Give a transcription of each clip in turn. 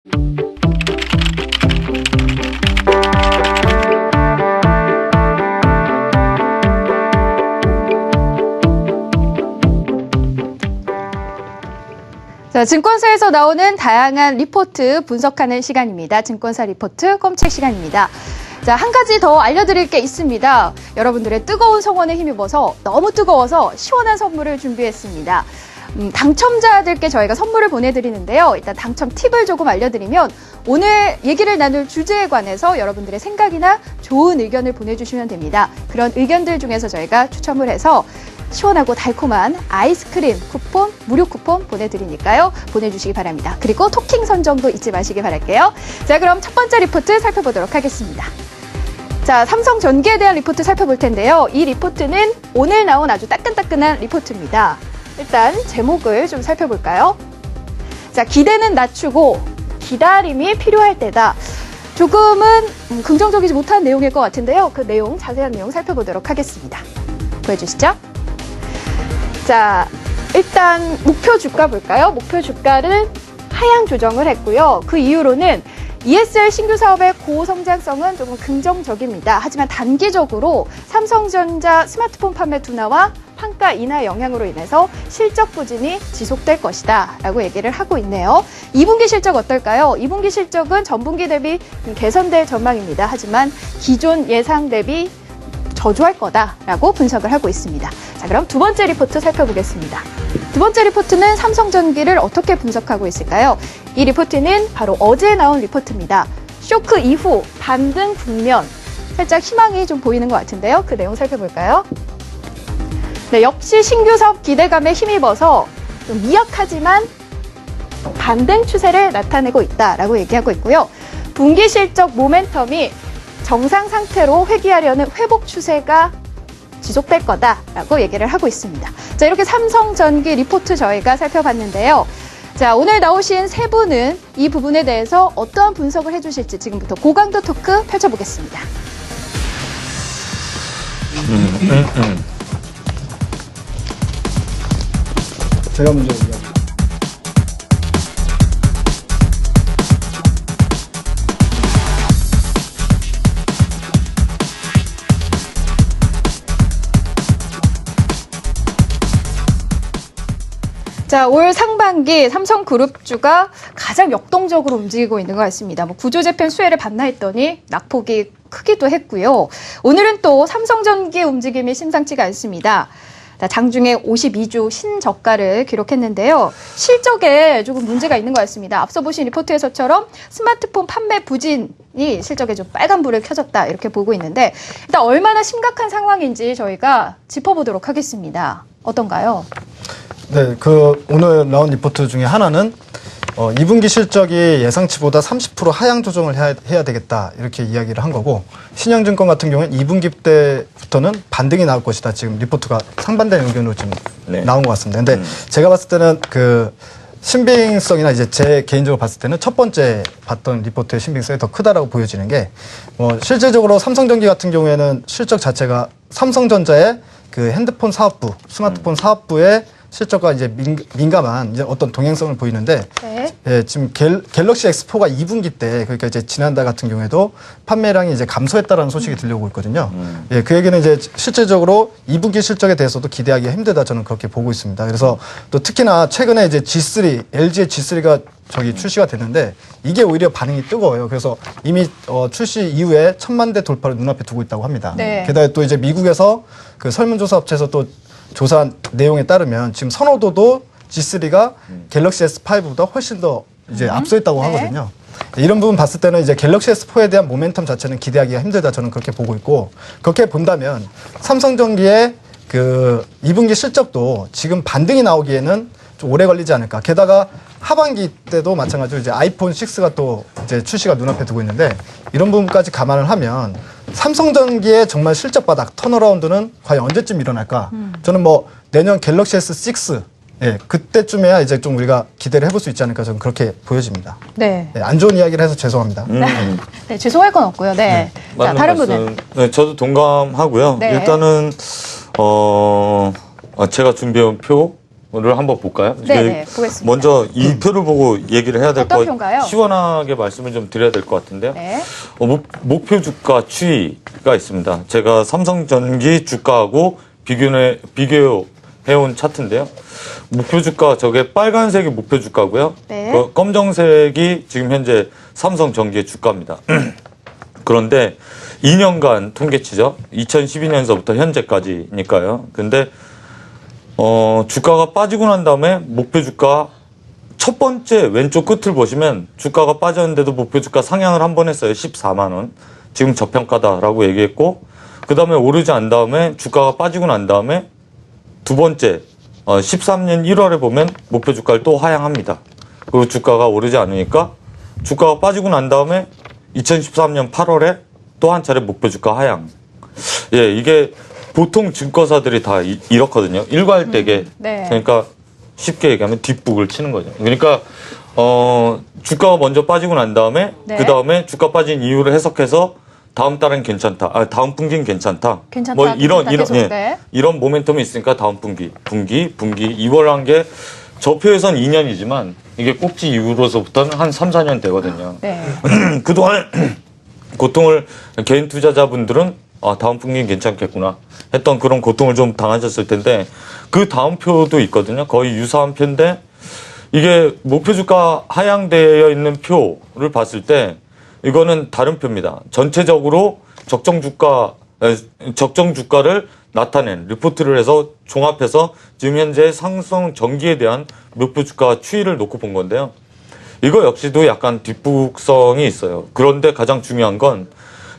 자, 증권사에서 나오는 다양한 리포트 분석하는 시간입니다. 증권사 리포트 꼼책 시간입니다. 자, 한 가지 더 알려드릴 게 있습니다. 여러분들의 뜨거운 성원에 힘입어서 너무 뜨거워서 시원한 선물을 준비했습니다. 당첨자들께 저희가 선물을 보내드리는데요. 일단 당첨 팁을 조금 알려드리면 오늘 얘기를 나눌 주제에 관해서 여러분들의 생각이나 좋은 의견을 보내주시면 됩니다. 그런 의견들 중에서 저희가 추첨을 해서 시원하고 달콤한 아이스크림 쿠폰, 무료 쿠폰 보내드리니까요. 보내주시기 바랍니다. 그리고 토킹 선정도 잊지 마시기 바랄게요. 자, 그럼 첫 번째 리포트 살펴보도록 하겠습니다. 자, 삼성전기에 대한 리포트 살펴볼 텐데요. 이 리포트는 오늘 나온 아주 따끈따끈한 리포트입니다. 일단 제목을 좀 살펴볼까요? 자, 기대는 낮추고 기다림이 필요할 때다. 조금은 긍정적이지 못한 내용일 것 같은데요. 그 내용, 자세한 내용 살펴보도록 하겠습니다. 보여주시죠. 자, 일단 목표 주가 볼까요? 목표 주가를 하향 조정을 했고요. 그 이유로는 ESL 신규 사업의 고성장성은 조금 긍정적입니다. 하지만 단기적으로 삼성전자 스마트폰 판매 둔화와 판가 인하 영향으로 인해서 실적 부진이 지속될 것이다 라고 얘기를 하고 있네요. 2분기 실적 어떨까요? 2분기 실적은 전분기 대비 개선될 전망입니다. 하지만 기존 예상 대비 저조할 거다라고 분석을 하고 있습니다. 자, 그럼 두 번째 리포트 살펴보겠습니다. 두 번째 리포트는 삼성전기를 어떻게 분석하고 있을까요? 이 리포트는 바로 어제 나온 리포트입니다. 쇼크 이후 반등 국면, 살짝 희망이 좀 보이는 것 같은데요. 그 내용 살펴볼까요? 네, 역시 신규 사업 기대감에 힘입어서 좀 미약하지만 반등 추세를 나타내고 있다라고 얘기하고 있고요. 분기 실적 모멘텀이 정상 상태로 회귀하려는 회복 추세가 지속될 거다라고 얘기를 하고 있습니다. 자, 이렇게 삼성전기 리포트 저희가 살펴봤는데요. 자, 오늘 나오신 세 분은 이 부분에 대해서 어떠한 분석을 해주실지 지금부터 고강도 토크 펼쳐보겠습니다. 제가 먼저 얘기할게요. 자, 올 상반기 삼성그룹주가 가장 역동적으로 움직이고 있는 것 같습니다. 구조재편 수혜를 받나 했더니 낙폭이 크기도 했고요. 오늘은 또 삼성전기의 움직임이 심상치가 않습니다. 장중에 52주 신저가를 기록했는데요. 실적에 조금 문제가 있는 것 같습니다. 앞서 보신 리포트에서처럼 스마트폰 판매 부진이 실적에 좀 빨간불을 켜졌다 이렇게 보고 있는데 일단 얼마나 심각한 상황인지 저희가 짚어보도록 하겠습니다. 어떤가요? 네, 오늘 나온 리포트 중에 하나는 2분기 실적이 예상치보다 30% 하향 조정을 해야 되겠다 이렇게 이야기를 한 거고, 신영증권 같은 경우는 2분기 때부터는 반등이 나올 것이다. 지금 리포트가 상반된 의견으로 지금 나온 것 같습니다. 근데 제가 봤을 때는 신빙성이나 이제 제 개인적으로 봤을 때는 첫 번째 봤던 리포트의 신빙성이 더 크다라고 보여지는 게, 실질적으로 삼성전기 같은 경우에는 실적 자체가 삼성전자의 그 핸드폰 사업부, 스마트폰 사업부의 실적과 이제 민감한 이제 어떤 동행성을 보이는데, 네. 예, 지금 갤럭시 X4가 2분기 때, 그러니까 이제 지난달 같은 경우에도 판매량이 이제 감소했다라는 소식이 들려오고 있거든요. 예, 그 얘기는 이제 실질적으로 2분기 실적에 대해서도 기대하기가 힘들다, 저는 그렇게 보고 있습니다. 그래서 또 특히나 최근에 이제 G3, LG의 G3가 출시가 됐는데 이게 오히려 반응이 뜨거워요. 그래서 이미 출시 이후에 1000만 대 돌파를 눈앞에 두고 있다고 합니다. 네. 게다가 또 이제 미국에서 그 설문조사 업체에서 또 조사한 내용에 따르면 지금 선호도도 G3가 갤럭시 S5보다 훨씬 더 이제 앞서 있다고 하거든요. 이런 부분 봤을 때는 이제 갤럭시 S4에 대한 모멘텀 자체는 기대하기가 힘들다, 저는 그렇게 보고 있고, 그렇게 본다면 삼성전기의 그 2분기 실적도 지금 반등이 나오기에는 좀 오래 걸리지 않을까. 게다가 하반기 때도 마찬가지로 이제 아이폰 6가 또 이제 출시가 눈앞에 두고 있는데, 이런 부분까지 감안을 하면 삼성전기의 정말 실적 바닥 턴어라운드는 과연 언제쯤 일어날까? 저는 내년 갤럭시 S6, 예, 그때쯤에야 이제 좀 우리가 기대를 해볼 수 있지 않을까, 저는 그렇게 보여집니다. 네. 네, 안 좋은 이야기를 해서 죄송합니다. 네, 죄송할 건 없고요. 네. 자, 다른 분은. 네, 저도 동감하고요. 네. 일단은 제가 준비해온 표 표를 한번 볼까요? 네, 보겠습니다. 먼저 이 표를 보고 얘기를 해야 될 어떤 것 표인가요? 시원하게 말씀을 좀 드려야 될 것 같은데요. 네. 목표 주가 추이가 있습니다. 제가 삼성전기 주가하고 비교해온 차트인데요. 목표 주가 저게 빨간색이 목표 주가고요. 네. 그 검정색이 지금 현재 삼성전기의 주가입니다. 그런데 2년간 통계치죠. 2012년서부터 현재까지니까요. 근데 주가가 빠지고 난 다음에 목표 주가 첫 번째 왼쪽 끝을 보시면 주가가 빠졌는데도 목표 주가 상향을 한 번 했어요. 14만 원. 지금 저평가다라고 얘기했고 그 다음에 오르지 않은 다음에 주가가 빠지고 난 다음에 두 번째 13년 1월에 보면 목표 주가를 또 하향합니다. 그리고 주가가 오르지 않으니까 주가가 빠지고 난 다음에 2013년 8월에 또 한 차례 목표 주가 하향. 예, 이게 보통 증권사들이 다 이렇거든요. 일괄되게. 네. 그러니까 쉽게 얘기하면 뒷북을 치는 거죠. 그러니까 주가가 먼저 빠지고 난 다음에 네. 그 다음에 주가 빠진 이유를 해석해서 다음 달은 괜찮다. 다음 분기는 괜찮다. 괜찮다, 뭐 이런 괜찮다, 계속, 예, 네. 이런 모멘텀이 있으니까 다음 분기 2월 한 게 저 표에선 2년이지만 이게 꼭지 이후로서부터는 한 3, 4년 되거든요. 네. 그동안 고통을 개인 투자자분들은 다음 분기는 괜찮겠구나 했던 그런 고통을 좀 당하셨을 텐데 그 다음 표도 있거든요. 거의 유사한 표인데 이게 목표 주가 하향되어 있는 표를 봤을 때 이거는 다른 표입니다. 전체적으로 적정 주가를 나타낸 리포트를 해서 종합해서 지금 현재 삼성전기에 대한 목표 주가 추이를 놓고 본 건데요. 이거 역시도 약간 뒷북성이 있어요. 그런데 가장 중요한 건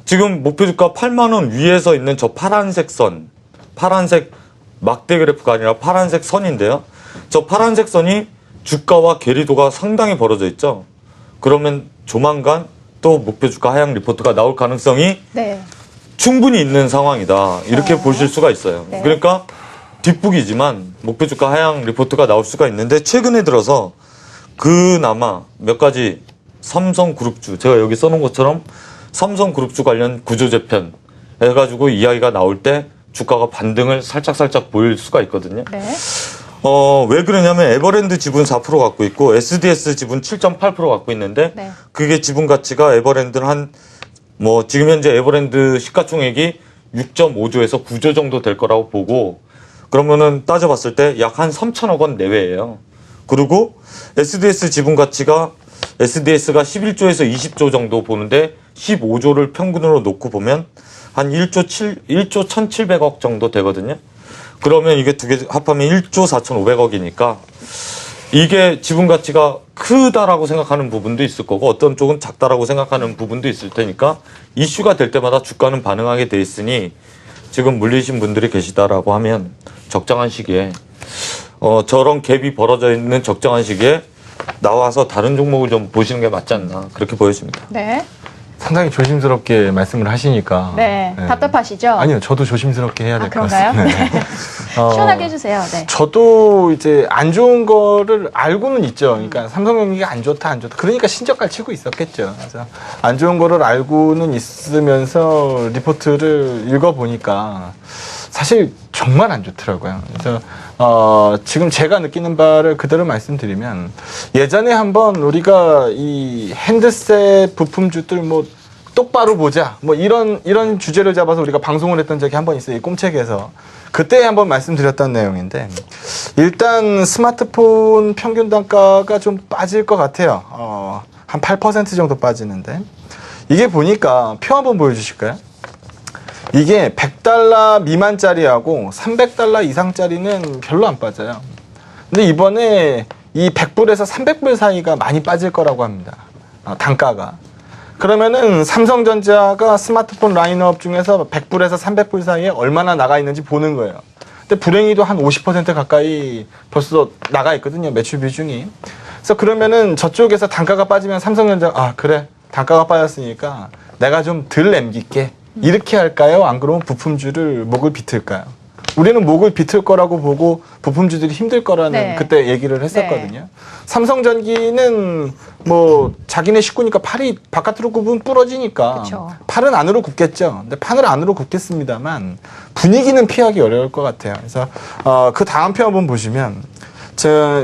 지금 목표 주가 8만 원 위에서 있는 저 파란색 선, 파란색 막대 그래프가 아니라 파란색 선인데요. 저 파란색 선이 주가와 괴리도가 상당히 벌어져 있죠. 그러면 조만간 또 목표 주가 하향 리포트가 나올 가능성이 네. 충분히 있는 상황이다. 이렇게 보실 수가 있어요. 네. 그러니까 뒷북이지만 목표 주가 하향 리포트가 나올 수가 있는데 최근에 들어서 그나마 몇 가지 삼성그룹주, 제가 여기 써놓은 것처럼 삼성그룹주 관련 구조재편 해가지고 이야기가 나올 때 주가가 반등을 살짝 보일 수가 있거든요. 네. 왜 그러냐면 에버랜드 지분 4% 갖고 있고 SDS 지분 7.8% 갖고 있는데 네. 그게 지분 가치가 에버랜드는 지금 현재 에버랜드 시가총액이 6.5조에서 9조 정도 될 거라고 보고 그러면은 따져봤을 때 약 한 3천억 원 내외예요. 그리고 SDS 지분 가치가 SDS가 11조에서 20조 정도 보는데 15조를 평균으로 놓고 보면 한 1조 1,700억 정도 되거든요. 그러면 이게 두 개 합하면 1조 4,500억이니까 이게 지분 가치가 크다라고 생각하는 부분도 있을 거고 어떤 쪽은 작다라고 생각하는 부분도 있을 테니까 이슈가 될 때마다 주가는 반응하게 돼 있으니 지금 물리신 분들이 계시다라고 하면 적정한 시기에 저런 갭이 벌어져 있는 적정한 시기에 나와서 다른 종목을 좀 보시는 게 맞지 않나 그렇게 보여집니다. 네. 상당히 조심스럽게 말씀을 하시니까. 네. 답답하시죠? 아니요, 저도 조심스럽게 해야 될 것 그런가요? 같습니다. 네. 시원하게 해주세요. 네. 저도 이제 안 좋은 거를 알고는 있죠. 그러니까 삼성전기가 안 좋다. 그러니까 신저가를 치고 있었겠죠. 그래서 안 좋은 거를 알고는 있으면서 리포트를 읽어보니까 사실 정말 안 좋더라고요. 그래서 지금 제가 느끼는 바를 그대로 말씀드리면 예전에 한번 우리가 이 핸드셋 부품주들 똑바로 보자 이런 주제를 잡아서 우리가 방송을 했던 적이 한 번 있어요. 이 꼼책에서. 그때 한번 말씀드렸던 내용인데 일단 스마트폰 평균 단가가 좀 빠질 것 같아요. 한 8% 정도 빠지는데 이게 보니까 표 한번 보여주실까요? 이게 100달러 미만짜리하고 300달러 이상짜리는 별로 안 빠져요. 근데 이번에 이 100불에서 300불 사이가 많이 빠질 거라고 합니다. 단가가. 그러면은 삼성전자가 스마트폰 라인업 중에서 100불에서 300불 사이에 얼마나 나가 있는지 보는 거예요. 근데 불행히도 한 50% 가까이 벌써 나가 있거든요. 매출 비중이. 그래서 그러면은 저쪽에서 단가가 빠지면 삼성전자 그래 단가가 빠졌으니까 내가 좀 덜 남길게. 이렇게 할까요? 안 그러면 부품주를 목을 비틀까요? 우리는 목을 비틀 거라고 보고 부품주들이 힘들 거라는 네. 그때 얘기를 했었거든요. 삼성전기는 자기네 식구니까 팔이 바깥으로 굽으면 부러지니까 그쵸. 팔은 안으로 굽겠죠. 근데 판을 안으로 굽겠습니다만 분위기는 피하기 어려울 것 같아요. 그래서 그 다음 표 한번 보시면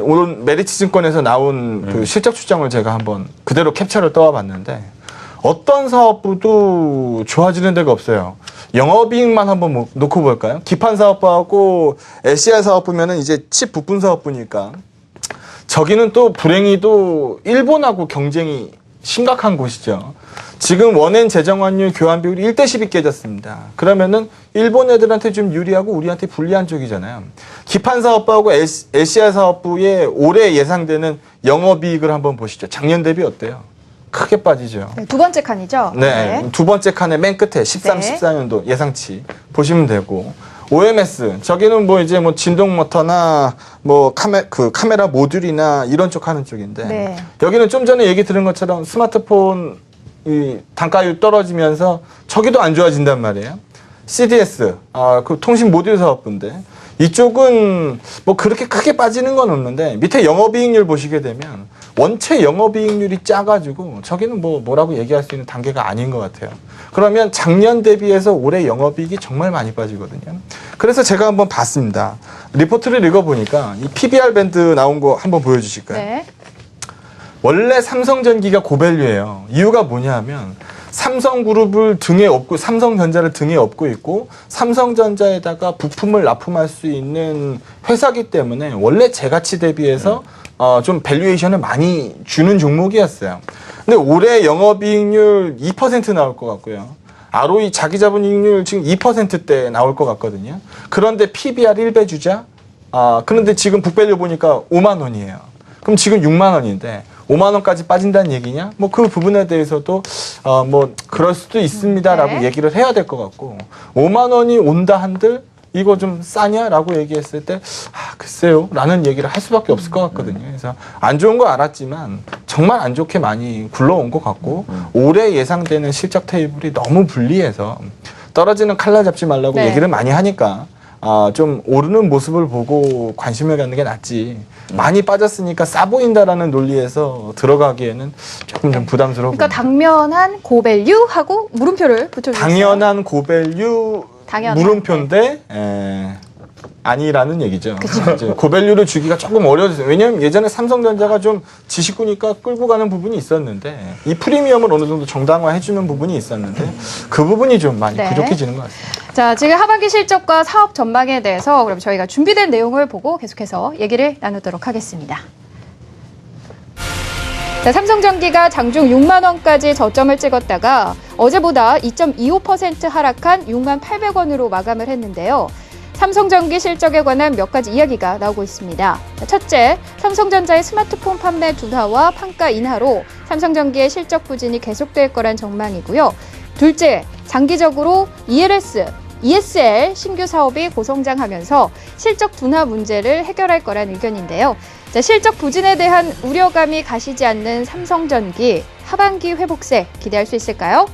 오늘 메리츠증권에서 나온 그 실적 추정을 제가 한번 그대로 캡처를 떠와봤는데 어떤 사업부도 좋아지는 데가 없어요. 영업이익만 한번 놓고 볼까요? 기판 사업부하고 SCR 사업부면은 이제 칩 부품 사업부니까 저기는 또 불행히도 일본하고 경쟁이 심각한 곳이죠. 지금 원엔 재정 환율 교환 비율이 1대10이 깨졌습니다. 그러면은 일본 애들한테 좀 유리하고 우리한테 불리한 쪽이잖아요. 기판 사업부하고 SCR 사업부의 올해 예상되는 영업이익을 한번 보시죠. 작년 대비 어때요? 크게 빠지죠. 네, 두 번째 칸이죠. 네, 두 번째 칸의 맨 끝에 13, 네. 14년도 예상치 보시면 되고 OMS 저기는 뭐 이제 뭐 진동 모터나 뭐 카메라 모듈이나 이런 쪽 하는 쪽인데 네. 여기는 좀 전에 얘기 들은 것처럼 스마트폰 이 단가율 떨어지면서 저기도 안 좋아진단 말이에요. CDS 그 통신 모듈 사업부인데 이쪽은 뭐 그렇게 크게 빠지는 건 없는데 밑에 영업이익률 보시게 되면 원체 영업이익률이 작아지고 저기는 뭐라고 얘기할 수 있는 단계가 아닌 것 같아요. 그러면 작년 대비해서 올해 영업이익이 정말 많이 빠지거든요. 그래서 제가 한번 봤습니다. 리포트를 읽어보니까 이 PBR 밴드 나온 거 한번 보여주실까요? 네. 원래 삼성전기가 고밸류예요. 이유가 뭐냐 하면 삼성그룹을 등에 업고 삼성전자를 등에 업고 있고 삼성전자에다가 부품을 납품할 수 있는 회사기 때문에 원래 제 가치 대비해서 좀 밸류에이션을 많이 주는 종목이었어요. 근데 올해 영업이익률 2% 나올 것 같고요. ROE 자기자본이익률 지금 2%대 나올 것 같거든요. 그런데 PBR 1배 주자. 그런데 지금 북밸류 보니까 5만 원이에요. 그럼 지금 6만 원인데 5만 원까지 빠진다는 얘기냐? 뭐 그 부분에 대해서도 뭐 그럴 수도 있습니다라고 네. 얘기를 해야 될 것 같고 5만 원이 온다 한들 이거 좀 싸냐라고 얘기했을 때 글쎄요 라는 얘기를 할 수밖에 없을 것 같거든요. 그래서 안 좋은 거 알았지만 정말 안 좋게 많이 굴러온 것 같고 올해 예상되는 실적 테이블이 너무 불리해서 떨어지는 칼날 잡지 말라고 네. 얘기를 많이 하니까 좀 오르는 모습을 보고 관심을 갖는 게 낫지. 많이 빠졌으니까 싸 보인다라는 논리에서 들어가기에는 조금 좀 부담스러워. 그러니까 당면한 고밸류하고 물음표를 붙여주세요. 당연한 고밸류 당연한, 물음표인데 아니라는 얘기죠. 이제 고밸류를 주기가 조금 어려워졌어요. 왜냐하면 예전에 삼성전자가 좀 지식구니까 끌고 가는 부분이 있었는데 이 프리미엄을 어느 정도 정당화해주는 부분이 있었는데 그 부분이 좀 많이 네. 부족해지는 것 같습니다. 자, 지금 하반기 실적과 사업 전망에 대해서 그럼 저희가 준비된 내용을 보고 계속해서 얘기를 나누도록 하겠습니다. 자, 삼성전기가 장중 6만 원까지 저점을 찍었다가 어제보다 2.25% 하락한 6만 800원으로 마감을 했는데요. 삼성전기 실적에 관한 몇 가지 이야기가 나오고 있습니다. 첫째, 삼성전자의 스마트폰 판매 둔화와 판가 인하로 삼성전기의 실적 부진이 계속될 거란 전망이고요. 둘째, 장기적으로 ESL 신규 사업이 고성장하면서 실적 둔화 문제를 해결할 거란 의견인데요. 자, 실적 부진에 대한 우려감이 가시지 않는 삼성전기 하반기 회복세 기대할 수 있을까요?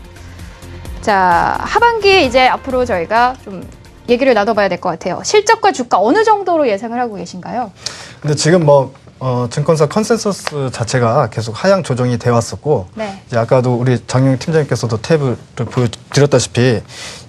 자, 하반기 이제 앞으로 저희가 좀 얘기를 나눠봐야 될 것 같아요. 실적과 주가 어느 정도로 예상을 하고 계신가요? 근데 지금 증권사 컨센서스 자체가 계속 하향 조정이 되어 왔었고, 네. 이제 아까도 우리 장영 팀장님께서도 탭을 보여드렸다시피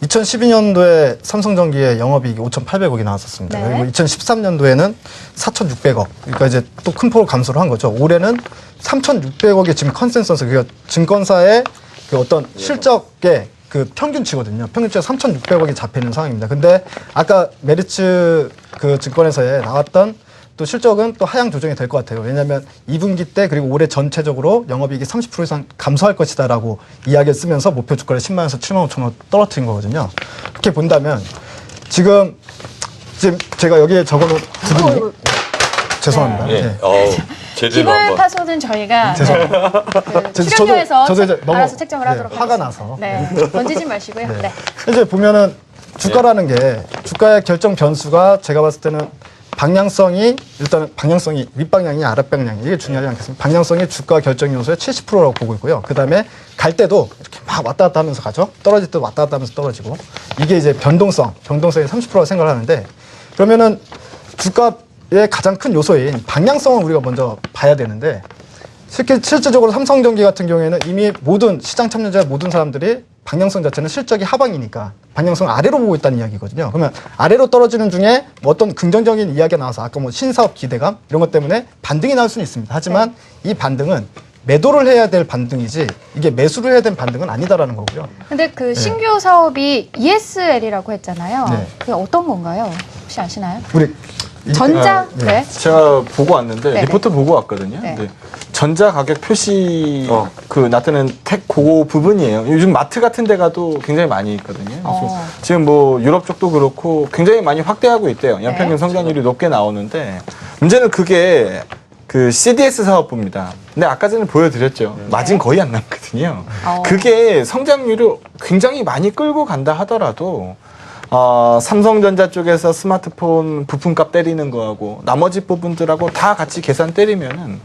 2012년도에 삼성전기의 영업이익이 5,800억이 나왔었습니다. 네. 그리고 2013년도에는 4,600억. 그러니까 이제 또 큰 폭으로 감소를 한 거죠. 올해는 3,600억이 지금 컨센서스, 그러니까 증권사의 그 어떤 실적의 그 평균치거든요. 평균치가 3,600억이 잡히는 상황입니다. 근데 아까 메리츠 그 증권에서의 나왔던 또 실적은 또 하향 조정이 될 것 같아요. 왜냐하면 2분기 때 그리고 올해 전체적으로 영업이익이 30% 이상 감소할 것이다라고 이야기를 쓰면서 목표 주가를 10만 원에서 7만 5천 원 떨어뜨린 거거든요. 그렇게 본다면 지금 제가 여기에 적어놓은 드린 죄송합니다. 예. 네. 제대로 기물 한번. 파손은 저희가 저도 출연료에서 이제 너무 알아서 책정을 하도록 화가 하겠습니다. 나서 네, 던지지 마시고요. 네. 이제 보면은 주가라는 게 주가의 결정 변수가 제가 봤을 때는 방향성이 일단은 방향성이 윗방향이 아랫방향이 이게 중요하지 않겠습니까? 방향성이 주가 결정 요소의 70%라고 보고 있고요. 그다음에 갈 때도 이렇게 막 왔다 갔다 하면서 가죠. 떨어질 때도 왔다 갔다 하면서 떨어지고 이게 이제 변동성이 30%라고 생각을 하는데 그러면은 주가의 가장 큰 요소인 방향성을 우리가 먼저 봐야 되는데 실질적으로 삼성전기 같은 경우에는 이미 모든 시장 참여자 모든 사람들이 방향성 자체는 실적이 하방이니까 방향성 아래로 보고 있다는 이야기거든요. 그러면 아래로 떨어지는 중에 뭐 어떤 긍정적인 이야기가 나와서 아까 뭐 신사업 기대감 이런 것 때문에 반등이 나올 수는 있습니다. 하지만 이 반등은 매도를 해야 될 반등이지 이게 매수를 해야 될 반등은 아니다라는 거고요. 근데 그 신규 사업이 ESL이라고 했잖아요. 네. 그게 어떤 건가요? 혹시 아시나요? 우리 전자? 네. 제가 보고 왔는데 네네. 리포트 보고 왔거든요. 네. 근데 전자 가격 표시 그 나타내는 택 그거 부분이에요. 요즘 마트 같은 데 가도 굉장히 많이 있거든요. 그래서 지금 뭐 유럽 쪽도 그렇고 굉장히 많이 확대하고 있대요. 연평균 네. 성장률이 높게 나오는데 문제는 그게 그 CDS 사업부입니다. 근데 아까 전에 보여드렸죠. 마진 거의 안 남거든요. 그게 성장률을 굉장히 많이 끌고 간다 하더라도 삼성전자 쪽에서 스마트폰 부품값 때리는 거하고 나머지 부분들하고 다 같이 계산 때리면은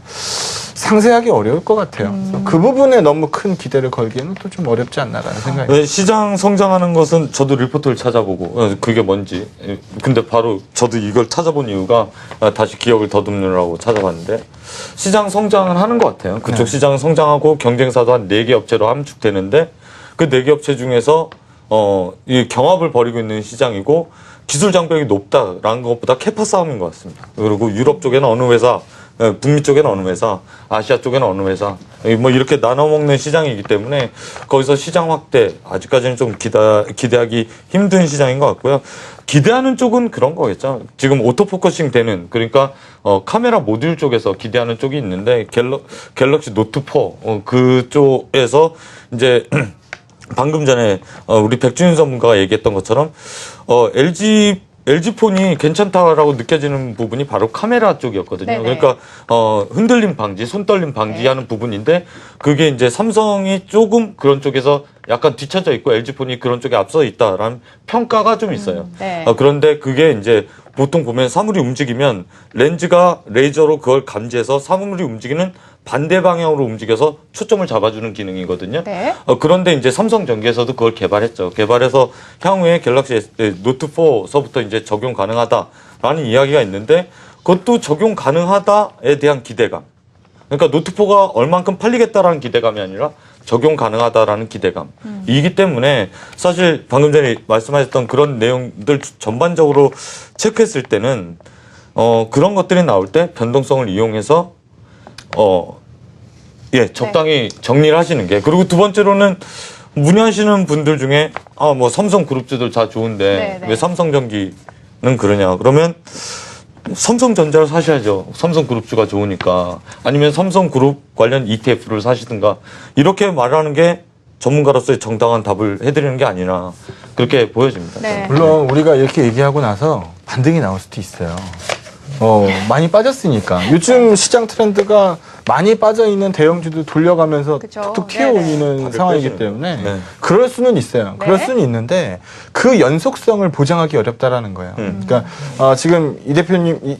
상세하기 어려울 것 같아요. 그래서 그 부분에 너무 큰 기대를 걸기에는 또 좀 어렵지 않나라는 생각이 듭니다. 시장 성장하는 것은 저도 리포트를 찾아보고 그게 뭔지 근데 바로 저도 이걸 찾아본 이유가 다시 기억을 더듬느라고 찾아봤는데 시장 성장은 하는 것 같아요. 그쪽 시장은 성장하고 경쟁사도 한 4개 업체로 함축되는데 그 4개 업체 중에서 이 경합을 벌이고 있는 시장이고 기술 장벽이 높다라는 것보다 캐파 싸움인 것 같습니다. 그리고 유럽 쪽에는 어느 회사, 북미 쪽에는 어느 회사, 아시아 쪽에는 어느 회사, 뭐 이렇게 나눠 먹는 시장이기 때문에 거기서 시장 확대 아직까지는 좀 기대하기 힘든 시장인 것 같고요. 기대하는 쪽은 그런 거겠죠. 지금 오토포커싱 되는 그러니까 카메라 모듈 쪽에서 기대하는 쪽이 있는데 갤럭시 노트 4 그쪽에서 이제 방금 전에 우리 백준윤 전문가가 얘기했던 것처럼 LG 폰이 괜찮다라고 느껴지는 부분이 바로 카메라 쪽이었거든요. 네네. 그러니까 흔들림 방지, 손떨림 방지하는 부분인데 그게 이제 삼성이 조금 그런 쪽에서 약간 뒤쳐져 있고 LG 폰이 그런 쪽에 앞서 있다라는 평가가 좀 있어요. 네. 그런데 그게 이제 보통 보면 사물이 움직이면 렌즈가 레이저로 그걸 감지해서 사물이 움직이는 반대 방향으로 움직여서 초점을 잡아주는 기능이거든요. 네. 그런데 이제 삼성전기에서도 그걸 개발했죠. 개발해서 향후에 갤럭시 노트 4서부터 이제 적용 가능하다라는 이야기가 있는데 그것도 적용 가능하다에 대한 기대감. 그러니까 노트 4가 얼만큼 팔리겠다라는 기대감이 아니라 적용 가능하다라는 기대감. 이기 때문에 사실 방금 전에 말씀하셨던 그런 내용들 전반적으로 체크했을 때는 그런 것들이 나올 때 변동성을 이용해서 적당히 정리를 하시는 게. 그리고 두 번째로는 문의하시는 분들 중에 뭐 삼성 그룹주들 다 좋은데 네네. 왜 삼성전기는 그러냐. 그러면 삼성전자를 사셔야죠. 삼성그룹주가 좋으니까. 아니면 삼성그룹 관련 ETF를 사시든가. 이렇게 말하는 게 전문가로서의 정당한 답을 해드리는 게 아니라 그렇게 보여집니다. 네. 물론 우리가 이렇게 얘기하고 나서 반등이 나올 수도 있어요. 많이 빠졌으니까. 요즘 시장 트렌드가 많이 빠져있는 대형주도 돌려가면서 그쵸. 툭툭 튀어올리는 다들 상황이기 빼주는. 때문에 네. 그럴 수는 있어요. 그럴 수는 있는데 그 연속성을 보장하기 어렵다라는 거예요. 그러니까 지금 이 대표님, 이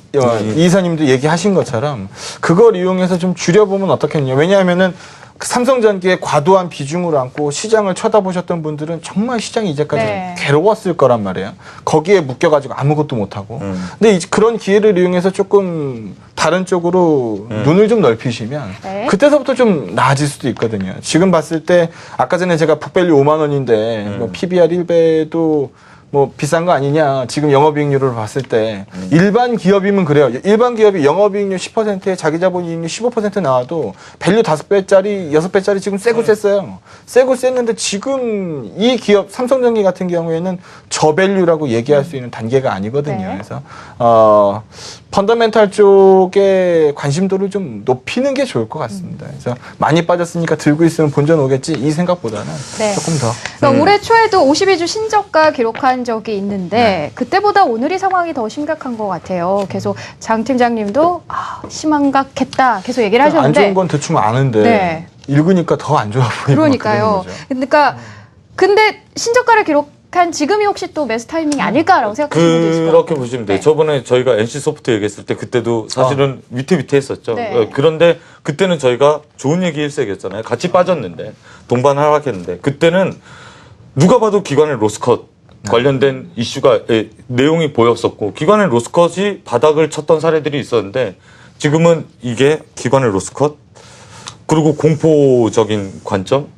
이사님도 얘기하신 것처럼 그걸 이용해서 좀 줄여보면 어떻겠냐. 왜냐하면은 삼성전기에 과도한 비중을 안고 시장을 쳐다보셨던 분들은 정말 시장이 이제까지 괴로웠을 거란 말이에요. 거기에 묶여가지고 아무것도 못하고. 근데 그런 기회를 이용해서 조금 다른 쪽으로 눈을 좀 넓히시면 그때서부터 좀 나아질 수도 있거든요. 지금 봤을 때 아까 전에 제가 북밸류 5만 원인데 뭐 PBR 1배도 뭐 비싼 거 아니냐. 지금 영업이익률을 봤을 때 일반 기업이면 그래요. 일반 기업이 영업이익률 10%에 자기 자본이익률 15% 나와도 밸류 5배짜리 6배짜리 지금 세고 셌어요. 세고 셌는데 지금 이 기업 삼성전기 같은 경우에는 저밸류라고 얘기할 수 있는 단계가 아니거든요. 그래서 펀더멘탈 쪽에 관심도를 좀 높이는 게 좋을 것 같습니다. 그래서 많이 빠졌으니까 들고 있으면 본전 오겠지 이 생각보다는 조금 더. 그러니까 올해 초에도 52주 신저가 기록한 적이 있는데 그때보다 오늘이 상황이 더 심각한 것 같아요. 계속 장 팀장님도 심각했다 계속 얘기를 하셨는데 안 좋은 건 대충 아는데 읽으니까 더 안 좋아 보이는 그러니까요. 그러니까 근데 신저가를 기록한 지금이 혹시 또 매수 타이밍이 아닐까라고 생각하시는 분도 있을 것 같아요. 그렇게 보시면 돼요. 저번에 저희가 NC소프트 얘기했을 때 그때도 사실은 위태위태했었죠. 네. 그런데 그때는 저희가 좋은 얘기 일색이었잖아요. 같이 빠졌는데 동반 하락했는데 그때는 누가 봐도 기관의 로스컷 관련된 이슈가 내용이 보였었고 기관의 로스컷이 바닥을 쳤던 사례들이 있었는데 지금은 이게 기관의 로스컷 그리고 공포적인 관점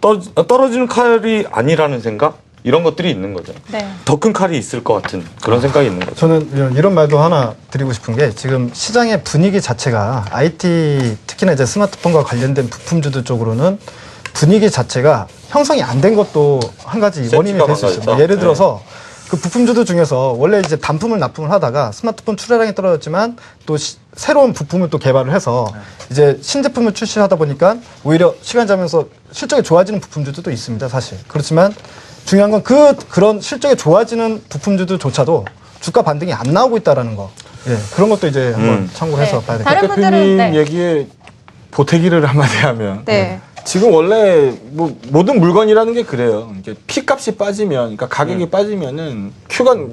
떨어지는 칼이 아니라는 생각? 이런 것들이 있는 거죠. 네. 더 큰 칼이 있을 것 같은 그런 생각이 있는 거죠. 저는 이런 말도 하나 드리고 싶은 게 지금 시장의 분위기 자체가 IT 특히나 이제 스마트폰과 관련된 부품주들 쪽으로는 분위기 자체가 형성이 안 된 것도 한 가지 원인이 될 수 있어요. 망가졌죠. 예를 들어서 그 부품주들 중에서 원래 이제 단품을 납품을 하다가 스마트폰 출하량이 떨어졌지만 또 새로운 부품을 또 개발을 해서 이제 신제품을 출시하다 보니까 오히려 시간 지나면서 실적이 좋아지는 부품주들도 있습니다, 사실. 그렇지만 중요한 건 그런 실적이 좋아지는 부품주들조차도 주가 반등이 안 나오고 있다라는 거. 예, 그런 것도 이제 한번 참고해서 네. 봐야 다른 되겠다. 분들은, 대표님 네. 얘기에 보태기를 한마디 하면 네. 지금 원래 뭐 모든 물건이라는 게 그래요. 이게 P값이 빠지면, 그러니까 가격이 빠지면은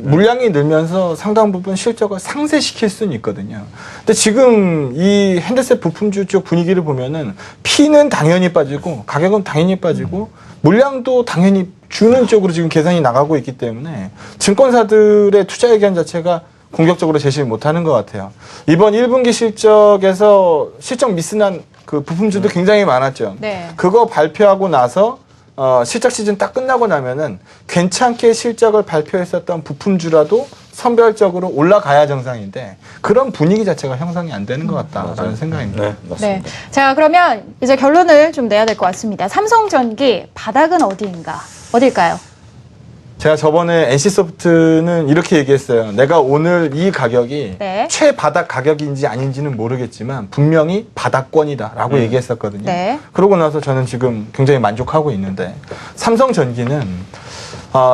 물량이 늘면서 상당 부분 실적을 상쇄시킬 수는 있거든요. 근데 지금 이 핸드셋 부품주 쪽 분위기를 보면은 P는 당연히 빠지고 가격은 당연히 빠지고 물량도 당연히 주는 쪽으로 지금 계산이 나가고 있기 때문에 증권사들의 투자 의견 자체가 공격적으로 제시를 못하는 것 같아요. 이번 1분기 실적에서 실적 미스난 그 부품주도 굉장히 많았죠. 네. 그거 발표하고 나서 실적 시즌 딱 끝나고 나면은 괜찮게 실적을 발표했었던 부품주라도 선별적으로 올라가야 정상인데 그런 분위기 자체가 형성이 안 되는 것 같다라는 생각입니다. 네, 맞습니다. 네. 자, 그러면 이제 결론을 좀 내야 될 것 같습니다. 삼성전기 바닥은 어딜까요? 제가 저번에 NC소프트는 이렇게 얘기했어요. 내가 오늘 이 가격이 네. 최바닥 가격인지 아닌지는 모르겠지만 분명히 바닥권이다라고 얘기했었거든요. 네. 그러고 나서 저는 지금 굉장히 만족하고 있는데 삼성전기는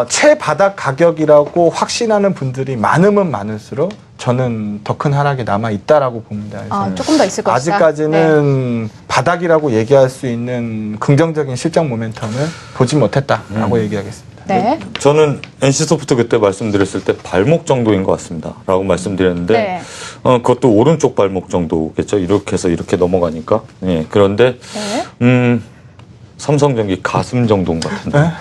최바닥 가격이라고 확신하는 분들이 많으면 많을수록 저는 더 큰 하락이 남아 있다라고 봅니다. 그래서 조금 더 있을 것이다. 아직까지는 바닥이라고 얘기할 수 있는 긍정적인 실적 모멘텀을 보지 못했다라고 얘기하겠습니다. 네. 저는 NC소프트 그때 말씀드렸을 때 발목 정도인 것 같습니다. 라고 말씀드렸는데, 네. 그것도 오른쪽 발목 정도겠죠. 이렇게 해서 이렇게 넘어가니까. 예, 그런데, 네. 삼성전기 가슴 정도인 것 같은데. 네?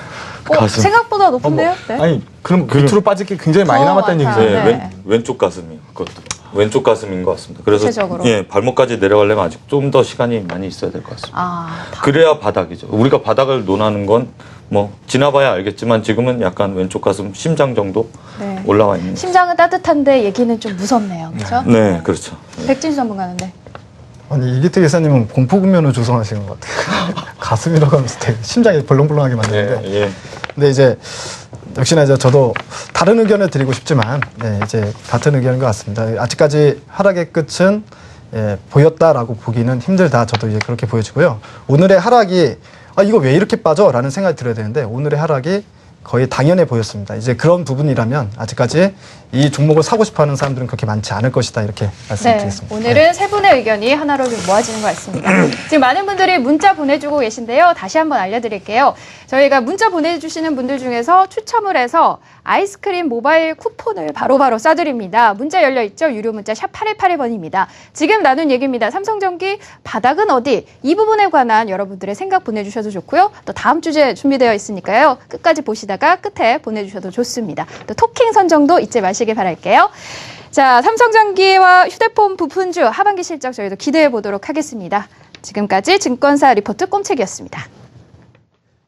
가슴. 생각보다 높은데요? 네. 아니 그럼 밑으로 빠질 게 굉장히 많이 더 남았다는 많다. 얘기죠. 네, 네. 왼쪽 가슴이요. 그것도. 왼쪽 가슴인 것 같습니다. 그래서 구체적으로. 예, 발목까지 내려가려면 아직 좀 더 시간이 많이 있어야 될 것 같습니다. 다 그래야 바닥이죠. 우리가 바닥을 논하는 건 뭐 지나봐야 알겠지만 지금은 약간 왼쪽 가슴 심장 정도 네. 올라와 있는. 심장은 따뜻한데 얘기는 좀 무섭네요. 그렇죠? 네, 그렇죠. 백진수 전문가는데. 아니 이기태 기사님은 공포구면을 조성하시는 것 같아요. 가슴이라고 하면서 되게 심장이 벌렁벌렁하게 만드는데. 예. 근데 이제 역시나 이제 저도 다른 의견을 드리고 싶지만 이제 같은 의견인 것 같습니다. 아직까지 하락의 끝은 보였다라고 보기는 힘들다. 저도 이제 그렇게 보여지고요. 오늘의 하락이 이거 왜 이렇게 빠져? 라는 생각이 들어야 되는데 오늘의 하락이 거의 당연해 보였습니다. 이제 그런 부분이라면 아직까지 이 종목을 사고 싶어하는 사람들은 그렇게 많지 않을 것이다 이렇게 말씀드리겠습니다. 오늘은 세 분의 의견이 하나로 좀 모아지는 것 같습니다. 지금 많은 분들이 문자 보내주고 계신데요. 다시 한번 알려드릴게요. 저희가 문자 보내주시는 분들 중에서 추첨을 해서 아이스크림 모바일 쿠폰을 바로바로 쏴드립니다. 문자 열려있죠? 유료 문자 샵 8181번입니다. 지금 나눈 얘기입니다. 삼성전기 바닥은 어디? 이 부분에 관한 여러분들의 생각 보내주셔도 좋고요. 또 다음 주제 준비되어 있으니까요. 끝까지 보시다가 끝에 보내주셔도 좋습니다. 또 토킹 선정도 잊지 마시길 바랄게요. 자, 삼성전기와 휴대폰 부품주 하반기 실적 저희도 기대해 보도록 하겠습니다. 지금까지 증권사 리포트 꼼책이었습니다.